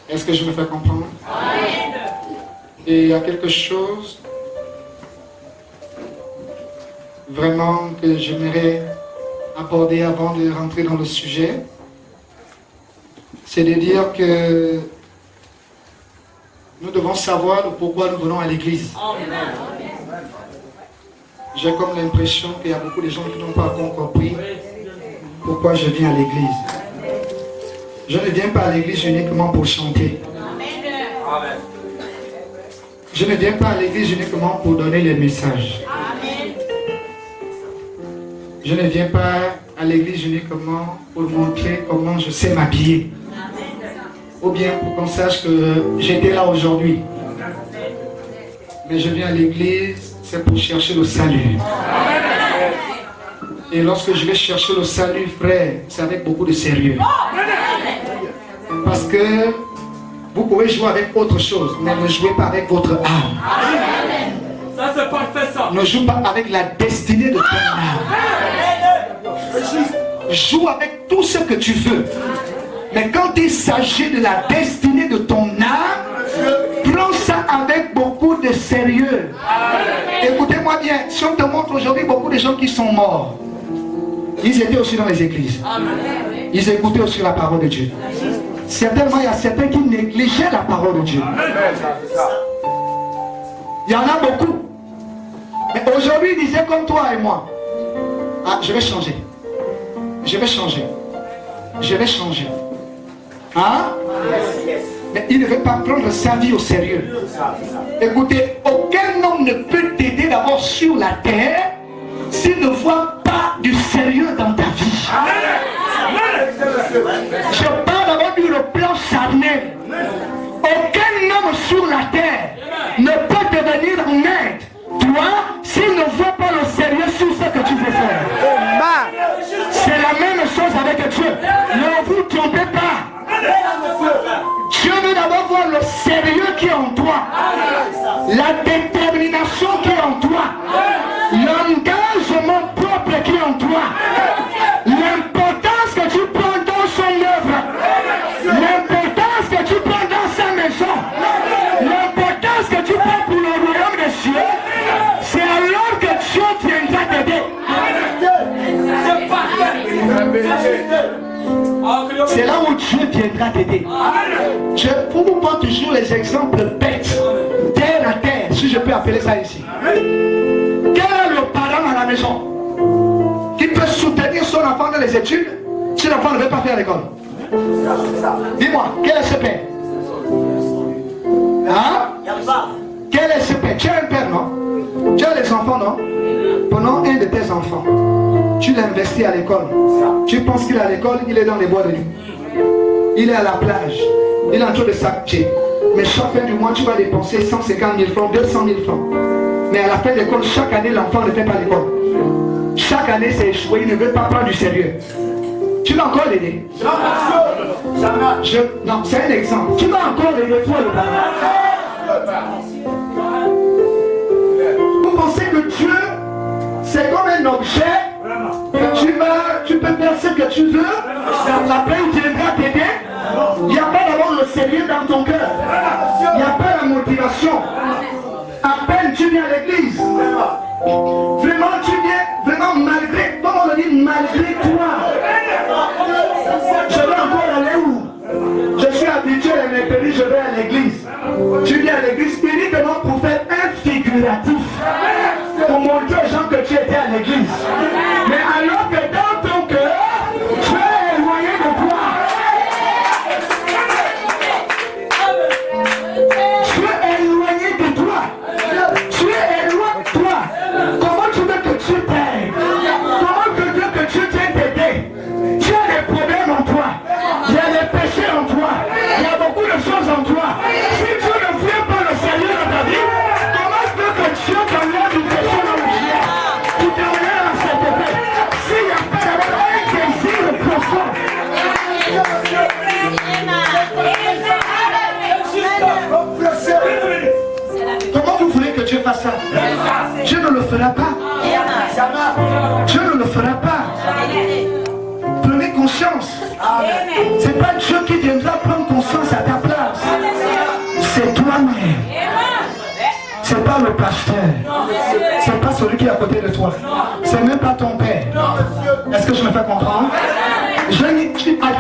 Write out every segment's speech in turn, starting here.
Est-ce que je me fais comprendre? Et il y a quelque chose vraiment que j'aimerais aborder avant de rentrer dans le sujet. C'est de dire que nous devons savoir le pourquoi nous venons à l'église. J'ai comme l'impression qu'il y a beaucoup de gens qui n'ont pas encore compris pourquoi je viens à l'église. Je ne viens pas à l'église uniquement pour chanter. Je ne viens pas à l'église uniquement pour donner les messages. Je ne viens pas à l'église uniquement pour montrer comment je sais m'habiller. Ou bien pour qu'on sache que j'étais là aujourd'hui. Mais je viens à l'église, c'est pour chercher le salut. Et lorsque je vais chercher le salut, frère, c'est avec beaucoup de sérieux. Parce que vous pouvez jouer avec autre chose, mais ne jouez pas avec votre âme. Ça c'est parfait ça. Ne joue pas avec la destinée de ton âme. Joue avec tout ce que tu veux. Mais quand il s'agit de la destinée de ton âme, prends ça avec beaucoup de sérieux. Écoutez-moi bien, si on te montre aujourd'hui beaucoup de gens qui sont morts, ils étaient aussi dans les églises. Ils écoutaient aussi la parole de Dieu. Certainement, il y a certains qui négligeaient la parole de Dieu. Il y en a beaucoup. Mais aujourd'hui, ils disaient comme toi et moi. Ah, je vais changer. Je vais changer. Je vais changer. Hein? Mais il ne veut pas prendre sa vie au sérieux. Écoutez, aucun homme ne peut t'aider d'abord sur la terre s'il ne voit pas du sérieux dans ta vie. Je parle d'abord du plan charnel. Aucun homme sur la terre ne peut te venir en aide, toi, s'il ne voit pas le sérieux sur ce que tu veux faire. C'est la même chose avec Dieu. Ne vous trompez pas. Dieu veut d'abord voir le sérieux qui est en toi, la détermination qui est en toi, l'engagement propre qui est en toi, l'importance que tu prends dans son œuvre, l'importance que tu prends dans sa maison, l'importance que tu prends pour le royaume des cieux. C'est alors que Dieu viendra t'aider. C'est là où Dieu viendra t'aider. Je vous montre toujours les exemples bêtes, terre à terre, si je peux appeler ça ici. Quel est le parent à la maison qui peut soutenir son enfant dans les études si l'enfant ne veut pas faire l'école? Dis-moi, quel est ce père? Hein? Quel est ce père? Tu as un père, non? Tu as les enfants, non? Prenons un de tes enfants. Tu l'investis à l'école. Tu penses qu'il est à l'école, il est dans les bois de nuit. Il est à la plage. Il est en train de s'activer. Mais chaque fin du mois, tu vas dépenser 150 000 francs, 200 000 francs. Mais à la fin de l'école, chaque année, l'enfant ne fait pas l'école. Chaque année, c'est échoué. Il ne veut pas prendre du sérieux. Tu vas encore l'aider? Non, c'est un exemple. Tu vas encore l'aider, toi, le parent. Vous pensez que Dieu, c'est comme un objet? Tu peux faire ce que tu veux, après il viendra t'aider. Il n'y a pas d'abord le sérieux dans ton cœur. Il n'y a pas la motivation. À peine tu viens à l'église. Vraiment tu viens, vraiment malgré, comment on le dit, malgré toi. Je vais encore aller où? Je suis habitué à mes pays, je vais à l'église. Tu viens à l'église uniquement pour faire un figuratif. Pour montrer aux gens que tu étais à l'église. Mais alors que dans ton cœur, tu es éloigné de toi. Tu es éloigné de toi. Tu es éloigné de toi. Comment tu veux que tu t'aides? Comment tu veux que tu t'aides? Tu as des problèmes en toi. Il y a des péchés en toi. Il y a beaucoup de choses en toi. Si tu ne viens pas le sérieux dans ta vie, comment tu veux que Dieu t'enlève du péché dans le ciel? Tu t'enlèves à cette épée. S'il n'y a pas d'abord un désir profond. Comment vous voulez que Dieu fasse ça? Dieu ne le fera pas. Dieu ne le fera pas. Prenez conscience. C'est pas pas Dieu qui viendra prendre conscience à ta place. C'est toi-même. C'est pas le pasteur. C'est pas celui qui est à côté de toi. C'est même pas ton père. Est-ce que je me fais comprendre?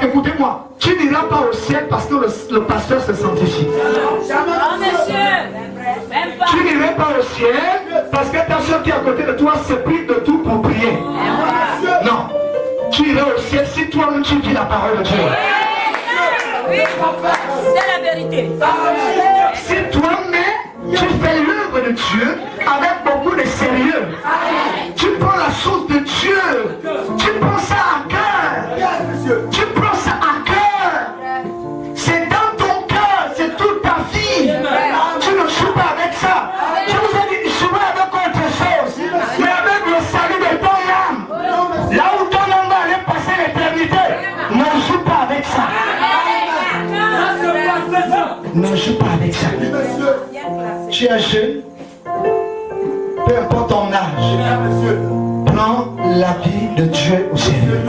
Écoutez-moi, tu n'iras pas au ciel parce que le pasteur se sanctifie. Tu n'iras pas au ciel parce que ta soeur qui est à côté de toi se prive de tout pour prier. Non. Tu iras au ciel si toi-même tu dis la parole de Dieu. Oui, c'est la vérité. Si toi-même tu fais l'œuvre de Dieu avec beaucoup de sérieux, tu prends la chose de Dieu, tu prends ça à cœur, tu prends ça à cœur, c'est dans ton cœur, c'est toute ta vie, tu ne joues pas avec ça. Je vous ai dit, jouez avec autre chose, mais avec le salut de ton âme, là où ton âme va aller passer l'éternité, ne joue pas avec ça. Ne joue pas avec ça. Tu es jeune, peu importe ton âge, prends la vie de Dieu au sérieux.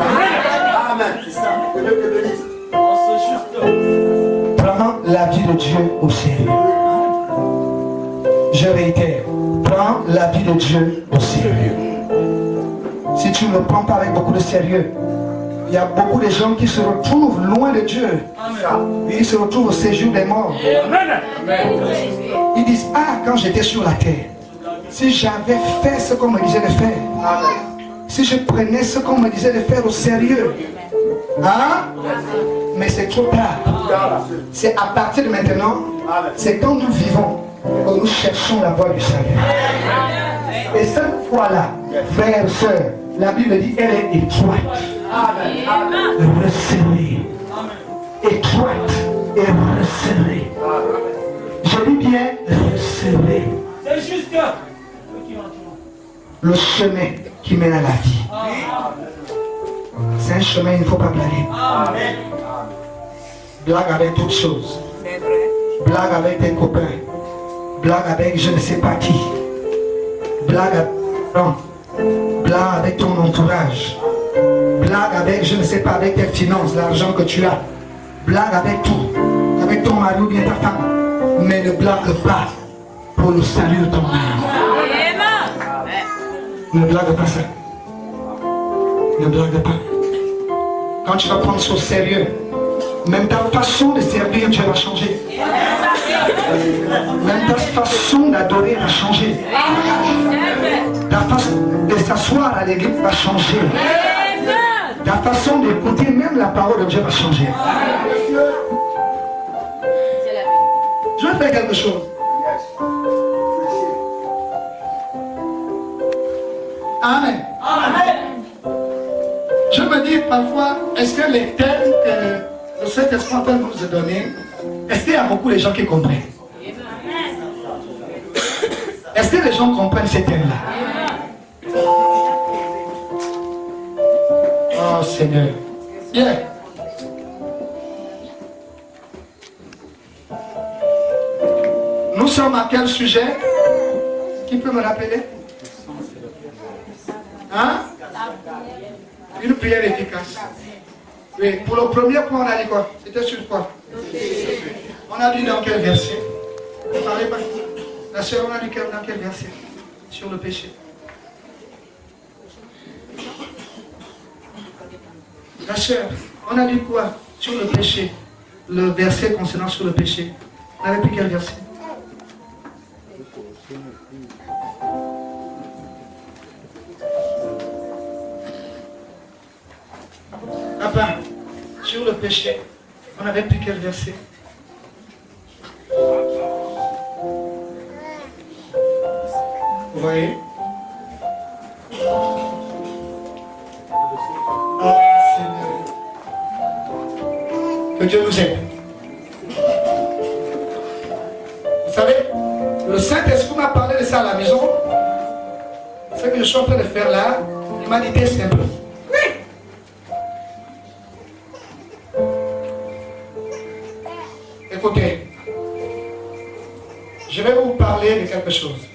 Prends la vie de Dieu au sérieux. Je réitère, prends la vie de Dieu au sérieux. Si tu ne le prends pas avec beaucoup de sérieux, il y a beaucoup de gens qui se retrouvent loin de Dieu. Ils se retrouvent au séjour des morts. Ils disent, ah, quand j'étais sur la terre, si j'avais fait ce qu'on me disait de faire, si je prenais ce qu'on me disait de faire au sérieux, hein? Mais c'est trop tard. C'est à partir de maintenant, c'est quand nous vivons que nous cherchons la voie du salut. Et cette foi-là, frères et sœurs, la Bible dit, elle est étroite. Resserrée. Étroite et resserrée. Je dis bien resserrée. C'est juste le chemin qui mène à la vie. C'est un chemin, il ne faut pas blaguer. Blague avec toutes choses. Blague avec tes copains. Blague avec je ne sais pas qui. Blague avec non. Blague avec ton entourage. Blague avec, je ne sais pas, avec tes finances, l'argent que tu as. Blague avec tout. Avec ton mari ou bien ta femme. Mais ne blague pas pour le salut de ton âme. Ne blague pas ça. Ne blague pas. Quand tu vas prendre ça au sérieux, même ta façon de servir Dieu va changer. Même ta façon d'adorer va changer. Ta façon de s'asseoir à l'église va changer. Ta façon d'écouter même la parole de Dieu va changer. Je vais faire quelque chose. Amen. Je me dis parfois, est-ce que les thèmes que le Saint-Esprit nous a donnés, est-ce qu'il y a beaucoup de gens qui comprennent? Est-ce que les gens comprennent ces thèmes-là? Oh Seigneur. Bien. Nous sommes à quel sujet? Qui peut me rappeler? Hein? Une prière efficace. Oui, pour le premier point, on a dit quoi? C'était sur quoi? On a dit dans quel verset? Ne parlez pas. La sœur, on a dit dans quel verset? Sur le péché. La sœur, on a dit quoi? Sur le péché. Le verset concernant sur le péché. On avait pris quel verset? Papa, sur le péché, on avait pris quel verset? Vous voyez? Ah, Seigneur. Que Dieu nous aide. Vous savez, le Saint-Esprit m'a parlé de ça à la maison. Ce que je suis en train de faire là, il m'a dit t'es simple. Écoutez, je vais vous parler de quelque chose.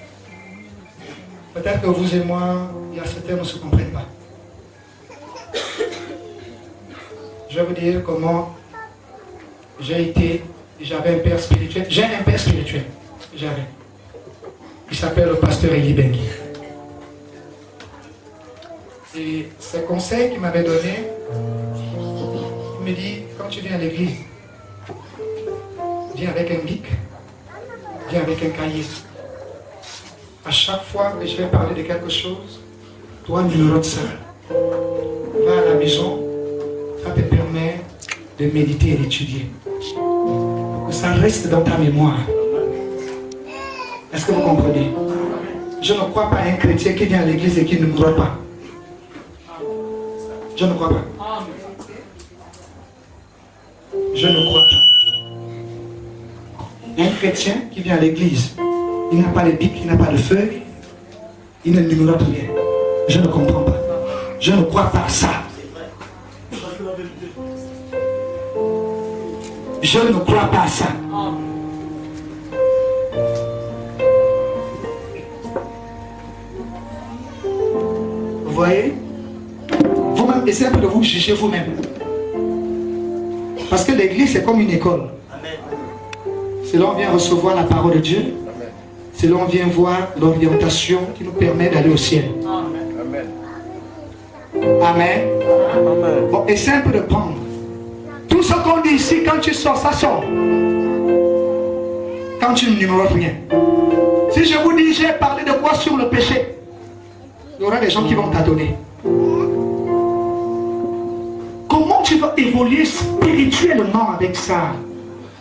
Peut-être que vous et moi, il y a certains qui ne se comprennent pas. Je vais vous dire comment j'avais un père spirituel, j'ai un père spirituel, j'avais. Il s'appelle le pasteur Eli Bengi. Et ce conseil qu'il m'avait donné, il me dit, quand tu viens à l'église, viens avec un bic, viens avec un cahier. À chaque fois que je vais parler de quelque chose, toi, numéro de ça, va à la maison, ça te permet de méditer et d'étudier. Pour que ça reste dans ta mémoire. Est-ce que vous comprenez? Je ne crois pas à un chrétien qui vient à l'église et qui ne croit pas. Je ne crois pas. Je ne crois pas. Un chrétien qui vient à l'église, il n'a pas de bic, il n'a pas de feuille, il ne numérote rien. Je ne comprends pas. Je ne crois pas à ça. Je ne crois pas à ça. Vous voyez? Vous-même, essayez un peu de vous juger vous-même. Parce que l'église, c'est comme une école. C'est là où on vient recevoir la parole de Dieu. C'est là où on vient voir l'orientation qui nous permet d'aller au ciel. Amen. Bon, essaie un peu de prendre. Tout ce qu'on dit ici, quand tu sors, ça sort. Quand tu ne numérotes rien. Si je vous dis, j'ai parlé de quoi sur le péché, il y aura des gens qui vont t'adonner. Comment tu vas évoluer spirituellement avec ça?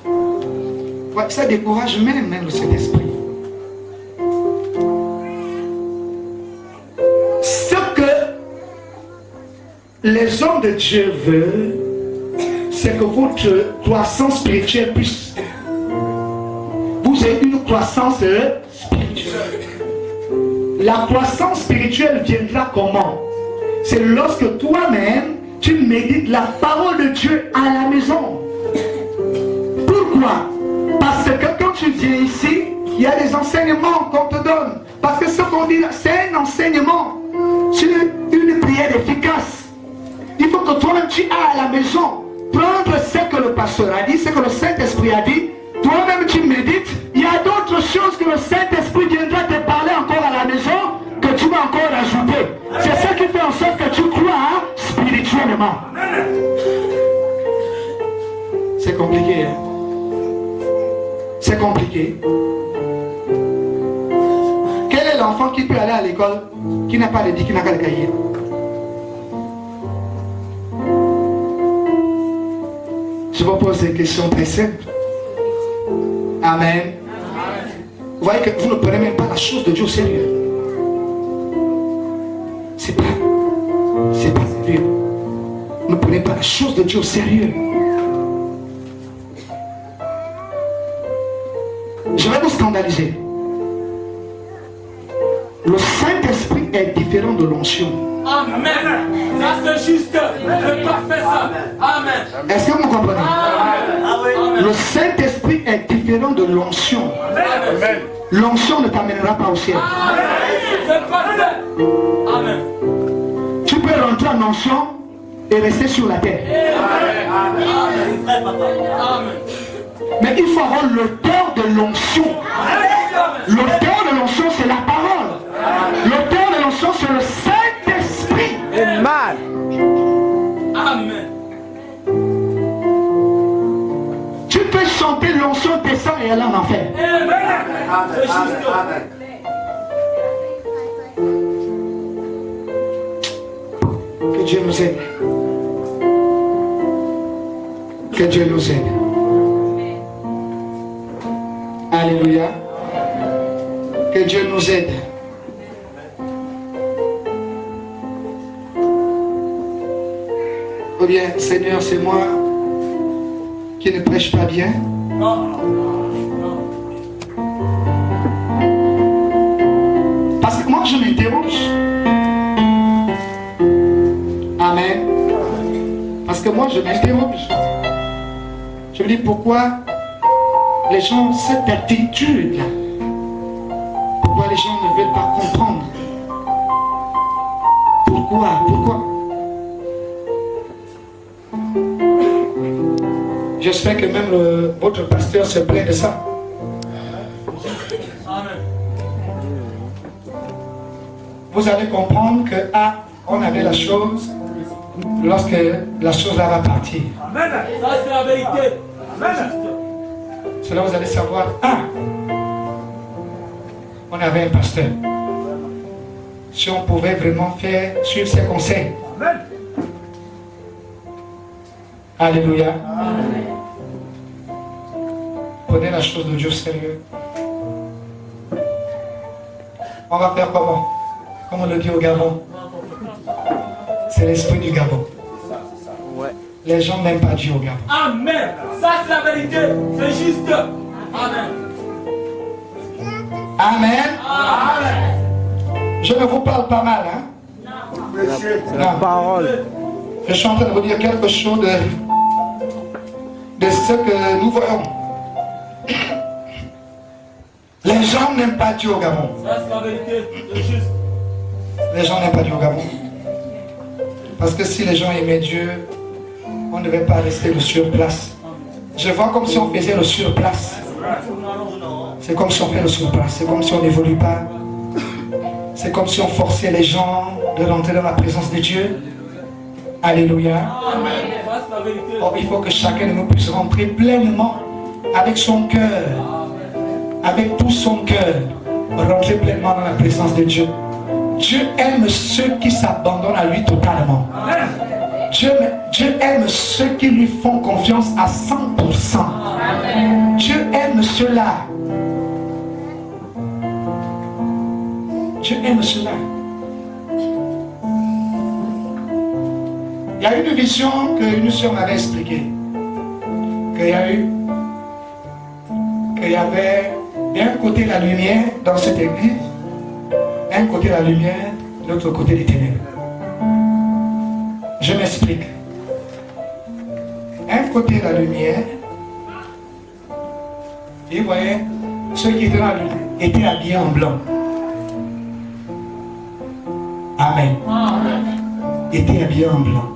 Ouais, ça décourage même le Saint-Esprit. Ce que les hommes de Dieu veulent, c'est que votre croissance spirituelle puisse. Vous ayez une croissance spirituelle. La croissance spirituelle viendra comment? C'est lorsque toi-même, tu médites la parole de Dieu à la maison. Pourquoi? Parce que quand tu viens ici, il y a des enseignements qu'on te donne. Parce que ce qu'on dit là, c'est un enseignement sur une prière efficace. Il faut que toi-même tu ailles à la maison, prendre ce que le pasteur a dit, ce que le Saint-Esprit a dit. Toi-même tu médites. Il y a d'autres choses que le Saint-Esprit viendra te parler encore à la maison, que tu vas encore ajouter. C'est ça qui fait en sorte que tu crois spirituellement. C'est compliqué, hein? C'est compliqué. Quel est l'enfant qui peut aller à l'école, qui n'a pas de bic, qui n'a pas de cahier? Je vous pose une question très simple. Amen. Vous voyez que vous ne prenez même pas la chose de Dieu au sérieux. C'est pas sérieux. Vous ne prenez pas la chose de Dieu au sérieux. Je vais vous scandaliser. Le Saint-Esprit est différent de l'onction. Amen. Ça c'est juste. C'est parfait ça. Amen. Est-ce que vous comprenez? Amen. Le Saint-Esprit est différent de l'onction. L'onction ne t'amènera pas au ciel. C'est parfait. Amen. Tu peux rentrer en onction et rester sur la terre. Amen. Mais il faut avoir l'auteur de l'onction. L'auteur de l'onction, c'est la parole. L'auteur de l'onction, c'est le Saint-Esprit. Amen. Amen. Tu peux chanter l'onction descend et aller en enfer. C'est juste. Que Dieu nous aide. Que Dieu nous aide. Alléluia. Que Dieu nous aide. Oh bien, Seigneur, c'est moi qui ne prêche pas bien. Parce que moi, je m'interroge. Amen. Parce que moi, je m'interroge. Je me dis pourquoi les gens ont cette attitude-là. Pourquoi les gens ne veulent pas comprendre? Pourquoi? J'espère que même votre pasteur se plaint de ça. Amen. Vous allez comprendre que on avait la chose lorsque la chose là va partir. Amen. Ça c'est la vérité. Amen. C'est là vous allez savoir, on avait un pasteur. Si on pouvait vraiment suivre ses conseils. Amen. Alléluia. Amen. Prenez la chose de Dieu sérieux. On va faire comment? Comme on le dit au Gabon. C'est l'esprit du Gabon. Les gens n'aiment pas Dieu au Gabon. Amen. Ça c'est la vérité. C'est juste. Amen. Amen. Amen. Je ne vous parle pas mal, hein? C'est la parole. Je suis en train de vous dire quelque chose de ce que nous voyons. Les gens n'aiment pas Dieu au Gabon. Ça c'est la vérité. C'est juste. Les gens n'aiment pas Dieu au Gabon. Parce que si les gens aimaient Dieu, on ne devait pas rester le surplace. Je vois comme si on faisait le surplace. C'est comme si on fait le surplace. C'est comme si on n'évolue pas. C'est comme si on forçait les gens de rentrer dans la présence de Dieu. Alléluia. Amen. Ça c'est la vérité. Oh, il faut que chacun de nous puisse rentrer pleinement avec son cœur. Avec tout son cœur. Rentrer pleinement dans la présence de Dieu. Dieu aime ceux qui s'abandonnent à lui totalement. Dieu aime ceux qui lui font confiance à 100%. Amen. Dieu aime ceux-là. Dieu aime cela. Il y a une vision qu'une soeur m'avait expliquée. Qu'il y avait d'un côté la lumière dans cette église, d'un côté la lumière, de l'autre côté les ténèbres. Je m'explique. Un côté la lumière, et vous voyez, ceux qui étaient dans la lumière étaient habillés en blanc. Amen. Étaient habillés en blanc.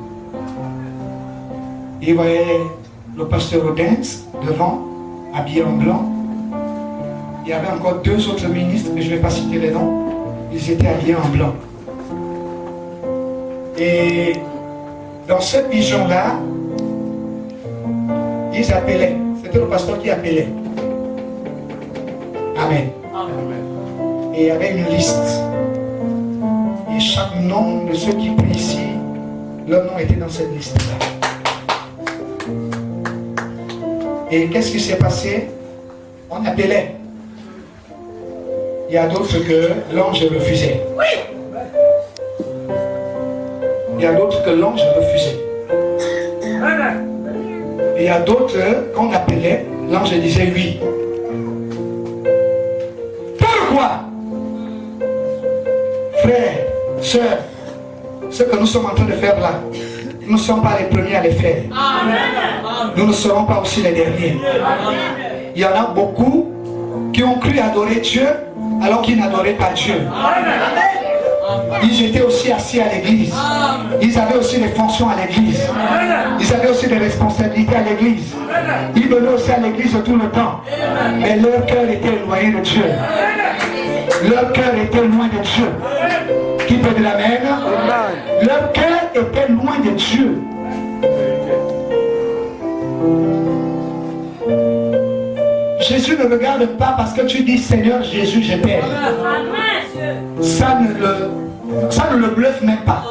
Et vous voyez le pasteur Rodens devant, habillé en blanc. Il y avait encore deux autres ministres, mais je ne vais pas citer les noms. Ils étaient habillés en blanc. Et dans cette vision-là, ils appelaient. C'était le pasteur qui appelait. Amen. Et il y avait une liste. Et chaque nom de ceux qui prient ici, leur nom était dans cette liste-là. Et qu'est-ce qui s'est passé? On appelait. Il y a d'autres que l'ange refusait. Il y a d'autres que l'ange refusait. Et il y a d'autres qu'on appelait, l'ange disait oui. Pourquoi? Frères, sœurs, ce que nous sommes en train de faire là, nous ne sommes pas les premiers à les faire. Nous ne serons pas aussi les derniers. Il y en a beaucoup qui ont cru adorer Dieu alors qu'ils n'adoraient pas Dieu. Ils étaient aussi assis à l'église. Ils avaient aussi des fonctions à l'église. Ils avaient aussi des responsabilités à l'église. Ils venaient aussi à l'église tout le temps. Mais leur cœur était éloigné de Dieu. Leur cœur était loin de Dieu. Qui peut dire l'amen? Leur cœur était loin de Dieu. Jésus ne regarde pas parce que tu dis Seigneur Jésus, je t'aime. Ça ne le bluffe même pas.